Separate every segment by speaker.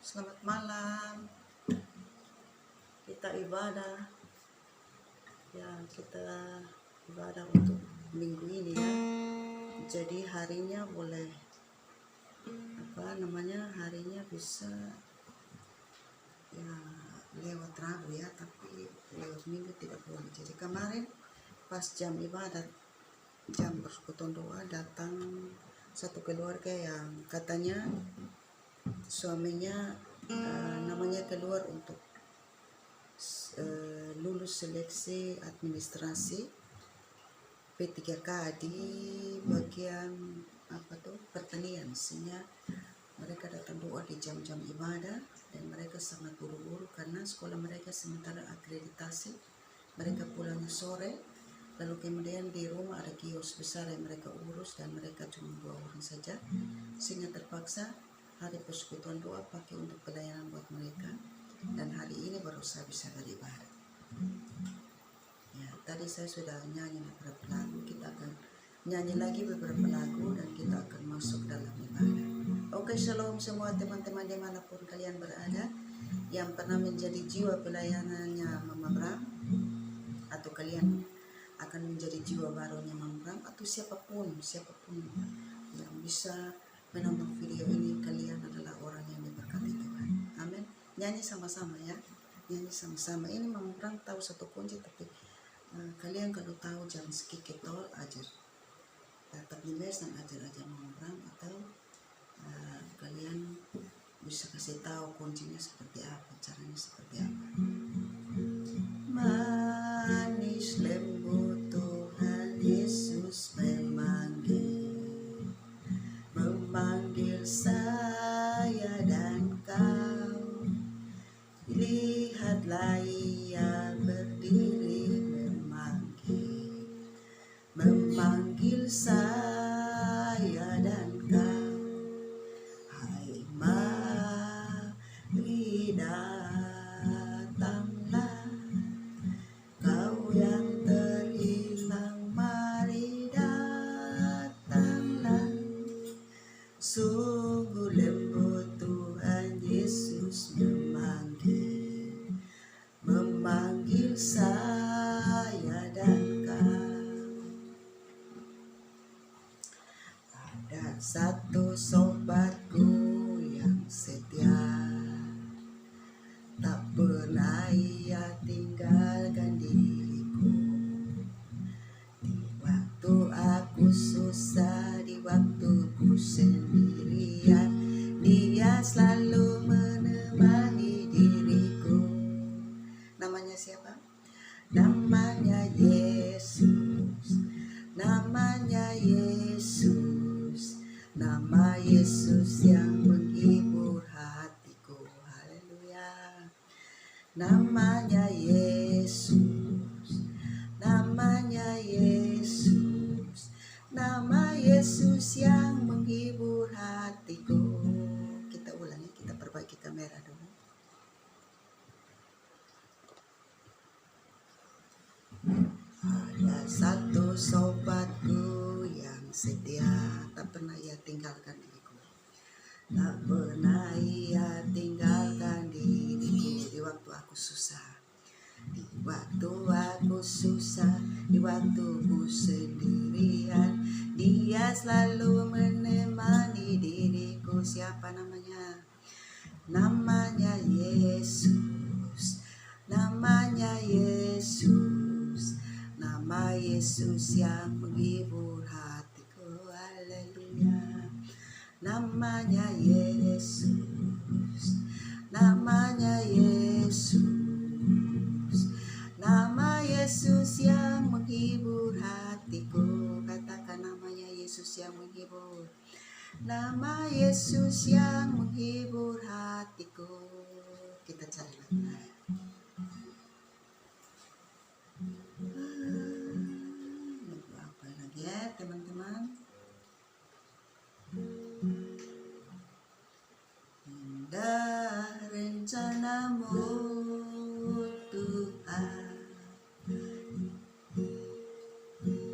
Speaker 1: Selamat malam. Kita ibadah. Ya, kita ibadah untuk minggu ini ya. Jadi harinya boleh harinya bisa ya lewat Rabu ya, tapi lewat Minggu tidak boleh. Jadi kemarin pas jam ibadat, jam persekutuan doa, datang satu keluarga yang katanya suaminya namanya keluar untuk lulus seleksi administrasi P3K di bagian pertanian. Sehingga mereka datang doa di jam-jam ibadah dan mereka sangat buru-buru karena sekolah mereka sementara akreditasi. Mereka pulangnya sore, lalu kemudian di rumah ada kios besar yang mereka urus dan mereka cuma 2 orang saja, sehingga terpaksa hari persekutuan doa pakai untuk pelayanan buat mereka, dan hari ini baru saya bisa beribadah. Ya, tadi saya sudah nyanyi beberapa lagu, kita akan nyanyi lagi beberapa lagu dan kita akan masuk dalam ibadah. Oke, shalom semua teman-teman dimanapun kalian berada, yang pernah menjadi jiwa pelayanannya Mama Bram, atau kalian akan menjadi jiwa barunya Mama Bram, atau siapapun yang bisa menonton video ini, kalian adalah orang yang diberkati Tuhan. Amin. Nyanyi sama-sama ya, nyanyi sama-sama. Ini Mama Bram tahu satu kunci, tapi kalian kalau tahu jangan skip tol ajar, tetap di mes dan ajar Mama Bram, atau kalian bisa kasih tahu kuncinya seperti apa, caranya seperti apa. Manis lembut Tuhan Yesus memanggil saya dan kau. Lihatlah ia berdiri memanggil saya dan kau. Hai mari datanglah, kau yang terhilang, mari datanglah. Sungguh lembut Tuhan Yesus memanggil saya dan kau. Ada satu sobatku yang setia, tak pernah ia tinggalkan diriku. Di waktu aku susah, di waktuku sendirian, dia selalu menemani diriku. Namanya siapa? Namanya Yesus. Namanya Yesus. Nama Yesus yang menghibur hatiku. Haleluya. Namanya Yesus. Namanya Yesus. Nama Yesus yang menghibur hatiku. Kita ulangi, kita perbaiki kamera dulu. Ada satu sobatku yang setia, tak pernah ia tinggalkan diriku. Tak pernah ia tinggalkan diriku di waktu aku susah. Di waktu aku susah, di waktuku sendirian, dia selalu menemani diriku. Siapa namanya? Namanya Yesus. Namanya Yesus. Nama Yesus yang menghibur hatiku. Haleluya. Namanya Yesus. Namanya Yesus. Nama Yesus yang menghibur hatiku. Katakan namanya Yesus yang menghibur. Nama Yesus yang menghibur hatiku. Kita cari lagi. Lagu apa lagi ya teman-teman? Indah rencanamu Tuhan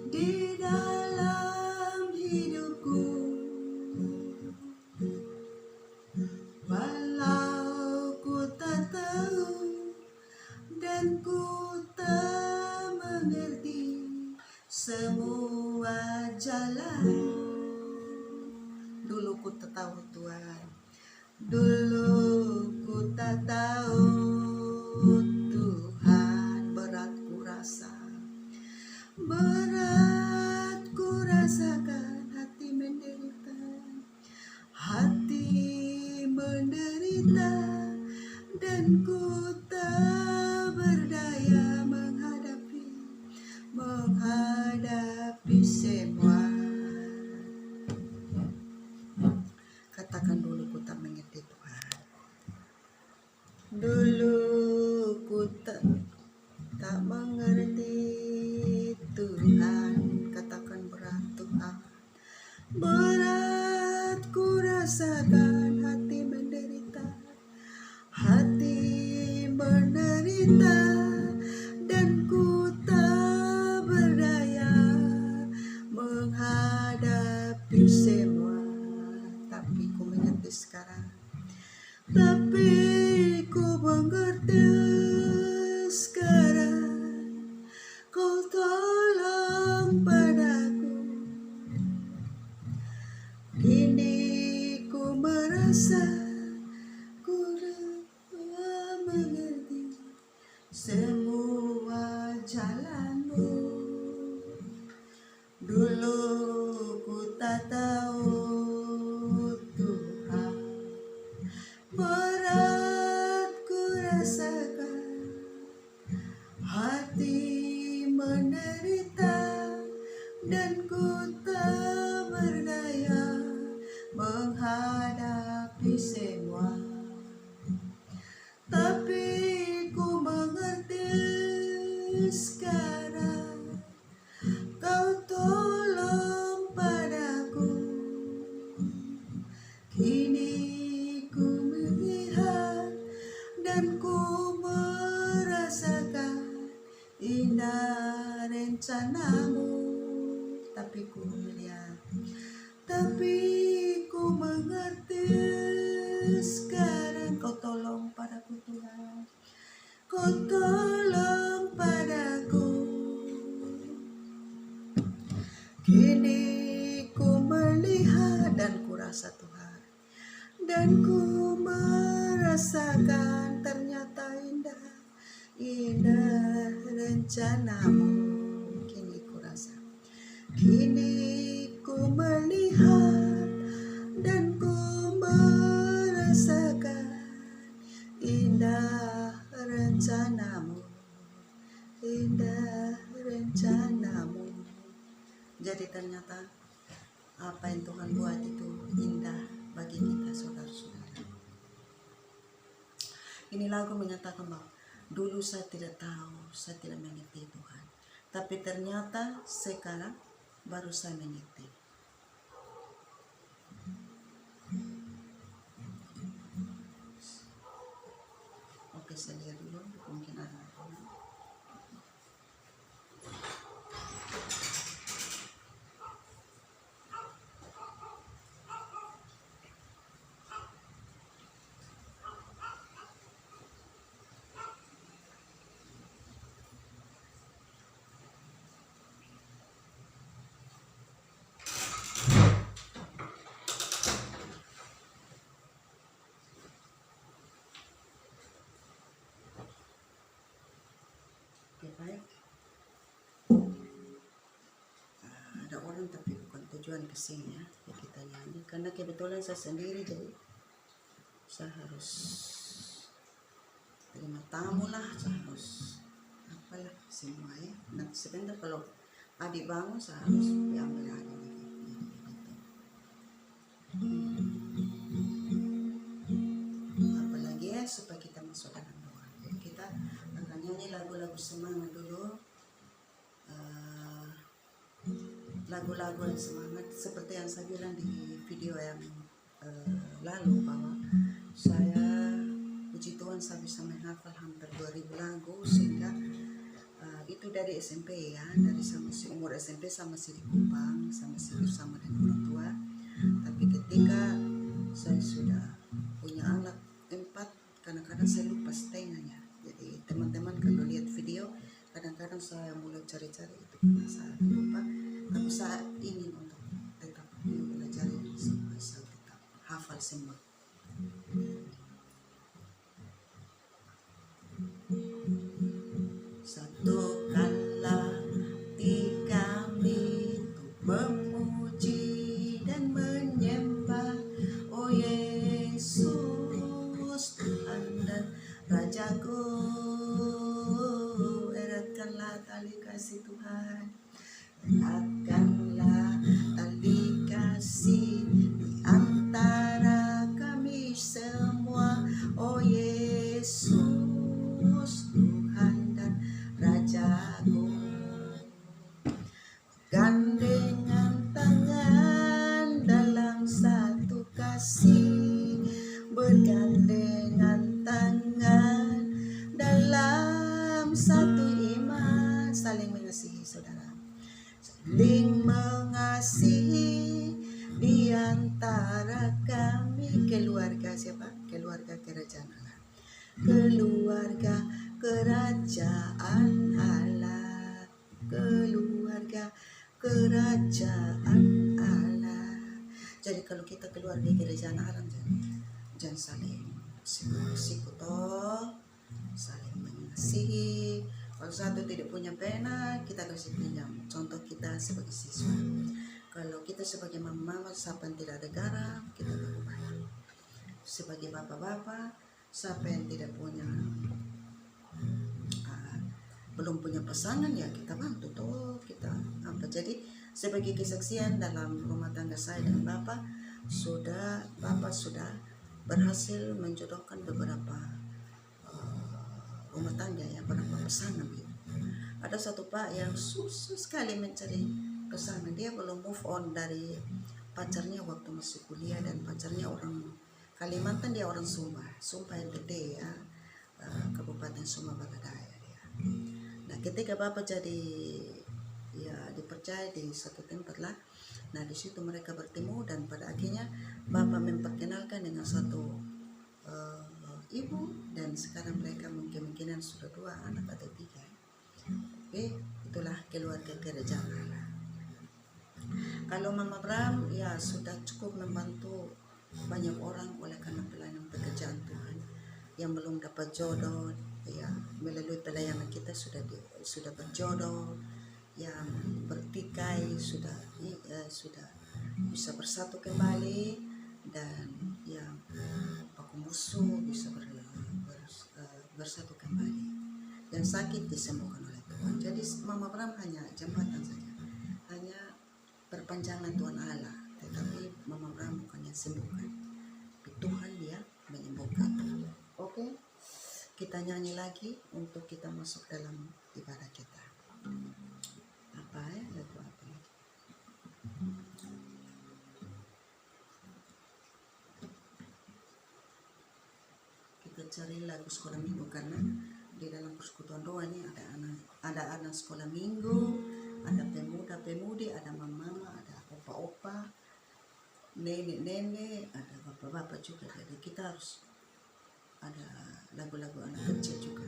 Speaker 1: di dalam hidupku, walau menderita, dan ku tak berdaya menghadapi semua. Katakan dulu, ku tak mengerti Tuhan. Dulu ku tak mengerti Tuhan. Katakan berat Tuhan. Berat ku rasakan, hati menderita, dan ku tak berdaya menghadapi semua. Tapi ku mengerti sekarang, tapi ku mengerti sekarang. Kau tolong padaku, kini ku merasa ku mengerti semua jalanmu. Dulu ku tak tahu Tuhan, berat ku rasakan, hati menderita, dan ku tak berdaya menghadapi semua. Tapi ku mengerti sekarang, kau tolong padaku, kini ku melihat dan ku merasakan indah rencanamu. Tapi ku melihat, tapi ku mengerti sekarang. Kau tolong padaku Tuhan, kau tolong padaku, kini ku melihat dan ku rasa Tuhan, dan ku merasakan ternyata indah rencanamu. Kini ku rasa, kini ku melihat dan ku merasakan indah rencanamu, indah rencanamu. Jadi ternyata apa yang Tuhan buat itu indah bagi kita, saudara-saudara. Ini lagu menyatakan bahwa dulu saya tidak tahu, saya tidak mengerti Tuhan, tapi ternyata sekarang baru saya mengerti. Oke, saya lihat dulu, mungkin ada. Baik, ada orang tapi bukan tujuan kesini ya kita nyanyi, karena kebetulan saya sendiri, jadi saya harus terima tamu lah, saya harus apalah semua ya. Nanti sebentar kalau adik bangun saya harus diambil adik lagi. Apalagi ya, supaya kita masuk dalam doa. Kita akan nyanyi lagu-lagu semangat dulu, lagu-lagu yang semangat seperti yang saya bilang di video yang lalu, bahwa saya puji Tuhan saya bisa menghafal hampir 2000 lagu, sehingga itu dari SMP ya, dari umur SMP saya masih di Kupang, saya masih bersama dengan orang tua. Tapi ketika saya sudah punya anak 4, kadang-kadang saya lupa setengahnya. Jadi teman-teman kalau lihat video, kadang-kadang saya mulai cari-cari itu karena saya lupa. Tapi saya ingin untuk tetap belajar ini supaya saya tetap hafal semua. Satukanlah hati kami untuk memuji dan menyembah, oh Yesus, rajaku, eratkanlah tali kasih Tuhan, eratkanlah tali kasih di antara kami semua, oh Yesus, Tuhan dan Rajaku. Gandengan tangan dalam satu kasih, bergandengan tangan dalam satu iman, saling mengasihi saudara, saling mengasihi di antara kami. Keluarga siapa? Keluarga kerajaan Allah, keluarga kerajaan Allah, keluarga kerajaan Allah. Jadi kalau kita keluar dari kerajaan Allah, jangan saling sikuto, saling mengasihi. Kalau satu tidak punya pena, kita kasih pinjam. Contoh kita sebagai siswa, kalau kita sebagai mama, siapa yang tidak ada garam, kita bagi. Sebagai bapak-bapak, siapa yang tidak punya belum punya pasangan, ya kita bantu toh, kita apa. Jadi sebagai kesaksian dalam rumah tangga saya dan bapak sudah berhasil menjodohkan beberapa rumah tangga, ya, beberapa pasangan gitu. Ada satu pak yang susah sekali mencari pasangan, dia belum move on dari pacarnya waktu masih kuliah, dan pacarnya orang Kalimantan, dia orang Sumba NTT, ya, Kabupaten Sumba Baradaya dia. Nah, ketika bapak jadi, ya, dipercaya di satu tempat lah. Nah, di situ mereka bertemu, dan pada akhirnya bapak memperkenalkan dengan satu ibu, dan sekarang mereka kemungkinan sudah 2 anak atau 3. Oke, itulah keluarga kerajaan Allah. Kalau Mama Bram, ya, sudah cukup membantu banyak orang oleh karena pelayanan pekerjaan Tuhan yang belum dapat jodoh, ya, melalui pelayanan kita sudah berjodoh, yang bertikai sudah bisa bersatu kembali, dan yang paku musuh bisa bersatu kembali, yang sakit disembuhkan oleh Tuhan. Jadi Mama Bram hanya jembatan saja, hanya perpanjangan Tuhan Allah, tetapi Mama Bram bukan yang sembuhkan, Tuhan dia menyembuhkan. Oke, kita nyanyi lagi untuk kita masuk dalam ibadah kita. Apa ya, lagu apa? Kita cari lagu sekolah minggu, karena di dalam persekutuan doa ini ada anak sekolah minggu, ada pemuda-pemudi, ada mama-mama, ada opa-opa, nenek-nenek, ada bapak-bapak juga. Jadi kita harus ada lagu-lagu anak kecil juga.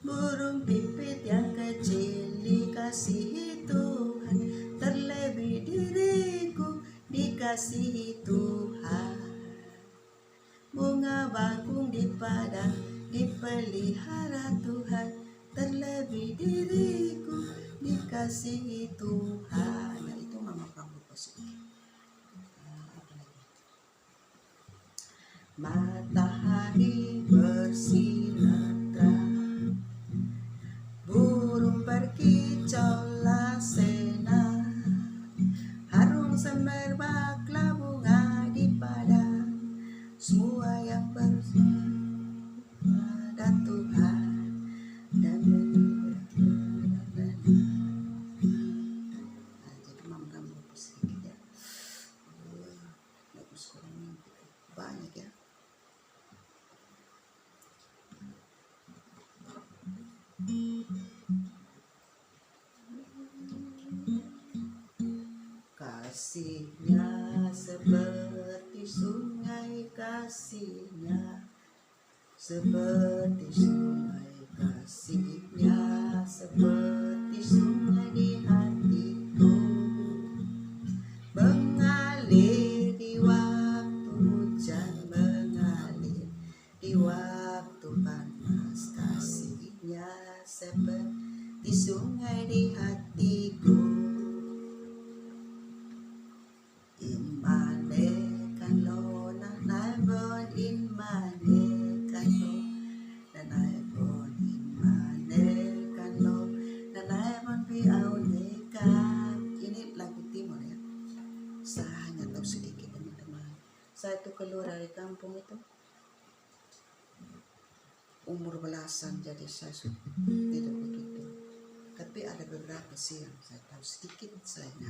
Speaker 1: Burung pipit yang kecil dikasihi Tuhan, terlebih diriku dikasihi Tuhan. Bunga bakung di padang dipelihara Tuhan, terlebih diriku dikasihi Tuhan. Nah, itu Mama Pramu positif. Matahari bersinar terang, burung berkicau lasena, harum semerbaklah bunga di padang, semua yang bersama Tuhan dan jadi Mama Pramu positif, ya. Lagu sekolah minggu banyak, ya. Kasihnya seperti sungai, kasihnya seperti sungai, kasihnya seperti sungai di hatiku, mengalir di waktu hujan, mengalir di waktu panas. Kasihnya seperti sungai di hatiku, imane kan lo na naibon imane kan lo umur belasan, jadi saya tidak begitu. Tapi ada beberapa sih yang saya tahu sedikit saja.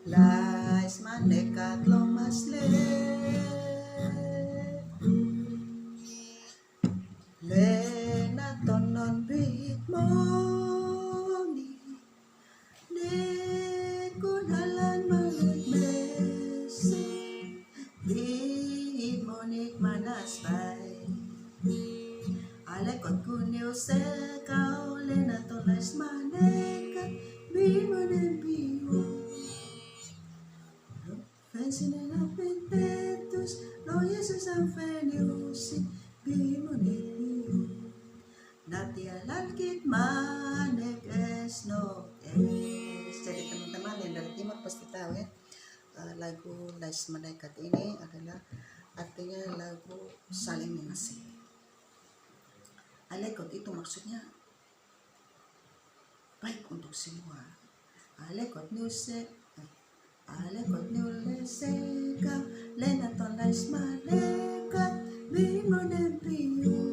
Speaker 1: Lais manekat lomas le na tonon bit moni ne kunalan malit mesi di monik manas bay ale kon kunyo se kau le na tonas manekat bi monen biu Fensine na pentetus lo yesus ang feniusi bi monen biu Nati alalkit manek esno es. Jadi teman-teman yang dari timur pasti tahu ya, lagu Lais Malaikat ini adalah artinya lagu saling mengasihi. Alekot itu maksudnya baik untuk semua. Alekot nuse ka lenaton Lais Malaikat bimonen piu.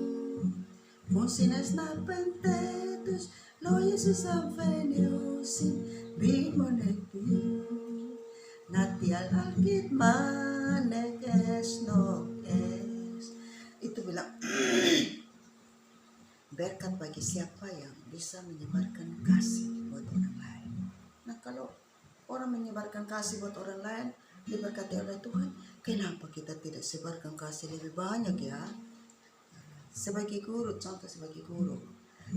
Speaker 1: Monsinas na pentetus lo Yesus ang feniusin bimonen piu. Nati alakit manek no es. Itu bilang berkat bagi siapa yang bisa menyebarkan kasih buat orang lain. Nah kalau orang menyebarkan kasih buat orang lain diberkati oleh Tuhan, kenapa kita tidak sebarkan kasih lebih banyak ya? Sebagai guru, contoh sebagai guru,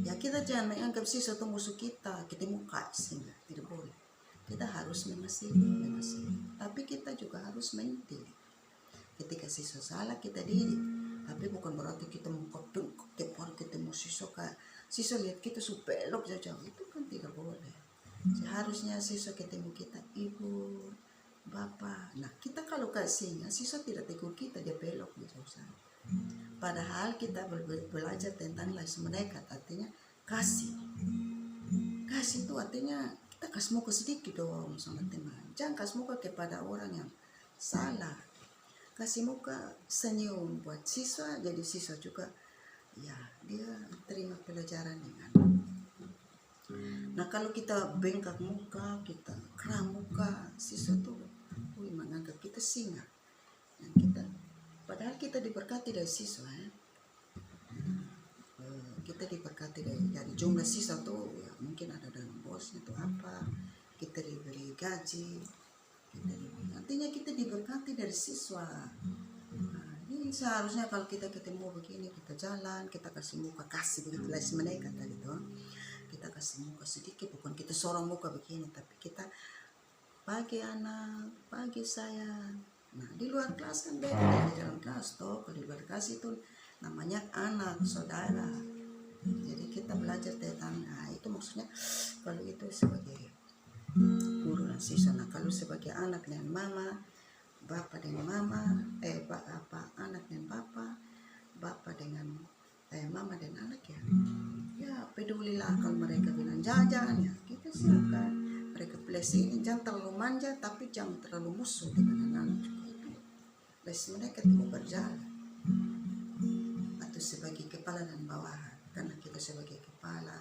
Speaker 1: ya kita jangan menganggap siswa itu musuh kita mau kasih, tidak boleh. Kita harus mengasihi, tapi kita juga harus mendidik. Ketika siswa salah kita didik, tapi bukan berarti kita mau tiap hari kita mau siswa lihat kita supelok saja, itu kan tidak boleh. Seharusnya siswa ketemu kita ibu, bapak. Nah kita kalau kasihnya siswa tidak tegur kita, dia belok gitu. Padahal kita belajar tentang Lais Malaikat, artinya kasih. Kasih itu artinya kita kasih muka sedikit dong sama teman. Jangan kasih muka kepada orang yang salah. Kasih muka senyum buat siswa, jadi siswa juga ya dia terima pelajaran dengan. Nah kalau kita bengkak muka, kita keram muka, siswa tuh menganggap kita singa. Dan padahal kita diberkati dari siswa ya. Kita diberkati dari jumlah siswa tuh ya, mungkin ada dalam bosnya tuh apa, kita diberi gaji, artinya kita diberkati dari siswa. Nah, ini seharusnya kalau kita ketemu begini, kita jalan, kita kasih muka, kasih begitu Lais Malaikat tadi tuh, kita kasih muka sedikit, bukan kita sorong muka begini, tapi kita bagi anak, bagi saya. Nah di luar kelas kan beda dari dalam kelas toh. Kalau di luar kelas itu namanya anak, saudara. Jadi kita belajar tentang, nah itu maksudnya kalau itu sebagai guru dan siswa. Nah kalau sebagai anak dengan mama, bapak dengan mama, anak dengan bapak dengan mama dan anak ya. Ya pedulilah kalau mereka bilang jajan ya kita siapkan. Mereka plus ini jangan terlalu manja tapi jangan terlalu musuh dengan anak-anak juga itu. Lais Malaikat mau berjalan atau sebagai kepala dan bawahan, karena kita sebagai kepala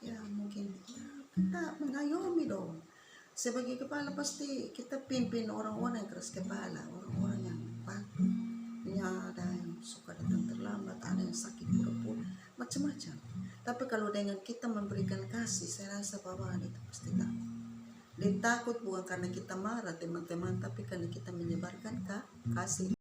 Speaker 1: ya mungkin ya kita mengayomi dong. Sebagai kepala pasti kita pimpin orang-orang yang keras kepala, orang-orang yang patuh. Ya ada yang suka datang terlambat, ada yang sakit pura-pura, macam-macam. Tapi kalau dengan kita memberikan kasih, saya rasa bawahan itu pasti takut. Dia takut bukan karena kita marah teman-teman, tapi karena kita menyebarkan kasih.